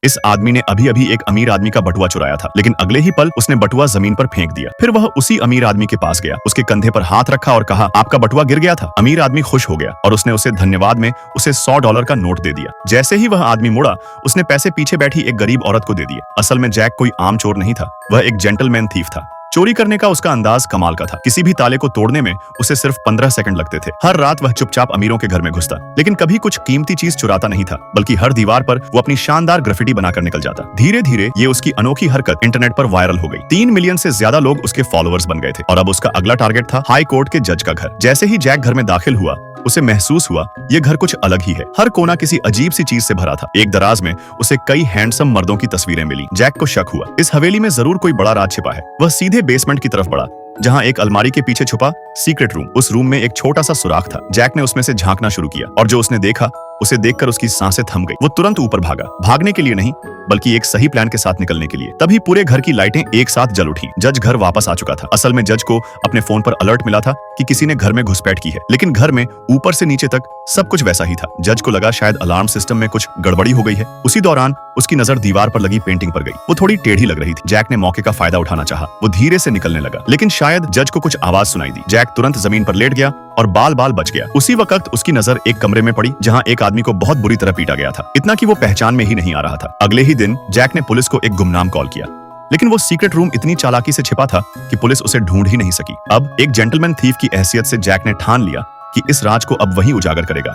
इस आदमी ने अभी अभी एक अमीर आदमी का बटुआ चुराया था, लेकिन अगले ही पल उसने बटुआ जमीन पर फेंक दिया। फिर वह उसी अमीर आदमी के पास गया, उसके कंधे पर हाथ रखा और कहा, आपका बटुआ गिर गया था। अमीर आदमी खुश हो गया और उसने उसे धन्यवाद में उसे $100 का नोट दे दिया। जैसे ही वह आदमी मुड़ा, उसने पैसे पीछे बैठी एक गरीब औरत को दे दिए। असल में जैक कोई आम चोर नहीं था, वह एक जेंटलमैन थीफ था। चोरी करने का उसका अंदाज कमाल का था। किसी भी ताले को तोड़ने में उसे सिर्फ 15 सेकंड लगते थे। हर रात वह चुपचाप अमीरों के घर में घुसता, लेकिन कभी कुछ कीमती चीज चुराता नहीं था, बल्कि हर दीवार पर वो अपनी शानदार ग्राफिटी बनाकर निकल जाता। धीरे धीरे ये उसकी अनोखी हरकत इंटरनेट पर वायरल हो गई। 3 मिलियन से ज्यादा लोग उसके फॉलोअर्स बन गए थे और अब उसका अगला टारगेट था हाई कोर्ट के जज का घर। जैसे ही जैक घर में दाखिल हुआ, उसे महसूस हुआ ये घर कुछ अलग ही है। हर कोना किसी अजीब सी चीज से भरा था। एक दराज में उसे कई हैंडसम मर्दों की तस्वीरें मिली। जैक को शक हुआ, इस हवेली में जरूर कोई बड़ा राज छिपा है। वह सीधे बेसमेंट की तरफ बढ़ा, जहां एक अलमारी के पीछे छुपा सीक्रेट रूम। उस रूम में एक छोटा सा सुराख था। जैक ने उसमें से झांकना शुरू किया और जो उसने देखा, उसे देखकर उसकी सांसें थम गई। वो तुरंत ऊपर भागा, भागने के लिए नहीं, बल्कि एक सही प्लान के साथ निकलने के लिए। तभी पूरे घर की लाइटें एक साथ जल उठी। जज घर वापस आ चुका था। असल में जज को अपने फोन पर अलर्ट मिला था कि किसी ने घर में घुसपैठ की है, लेकिन घर में ऊपर से नीचे तक सब कुछ वैसा ही था। जज को लगा शायद अलार्म सिस्टम में कुछ गड़बड़ी हो गई है। उसी दौरान उसकी नजर दीवार पर लगी पेंटिंग पर गई। वो थोड़ी टेढ़ी लग रही थी। जैक ने मौके का फायदा उठाना चाहा। वो धीरे से निकलने लगा, लेकिन शायद जज को कुछ आवाज सुनाई दी। जैक तुरंत जमीन पर लेट गया और बाल बाल बच गया। उसी वक्त उसकी नजर एक कमरे में पड़ी, जहां एक आदमी को बहुत बुरी तरह पीटा गया था, इतना कि वो पहचान में ही नहीं आ रहा था। अगले ही दिन जैक ने पुलिस को एक गुमनाम कॉल किया, लेकिन वो सीक्रेट रूम इतनी चालाकी से छिपा था कि पुलिस उसे ढूंढ ही नहीं सकी। अब एक जेंटलमैन थीफ की हैसियत से जैक ने ठान लिया कि इस राज को अब वही उजागर करेगा।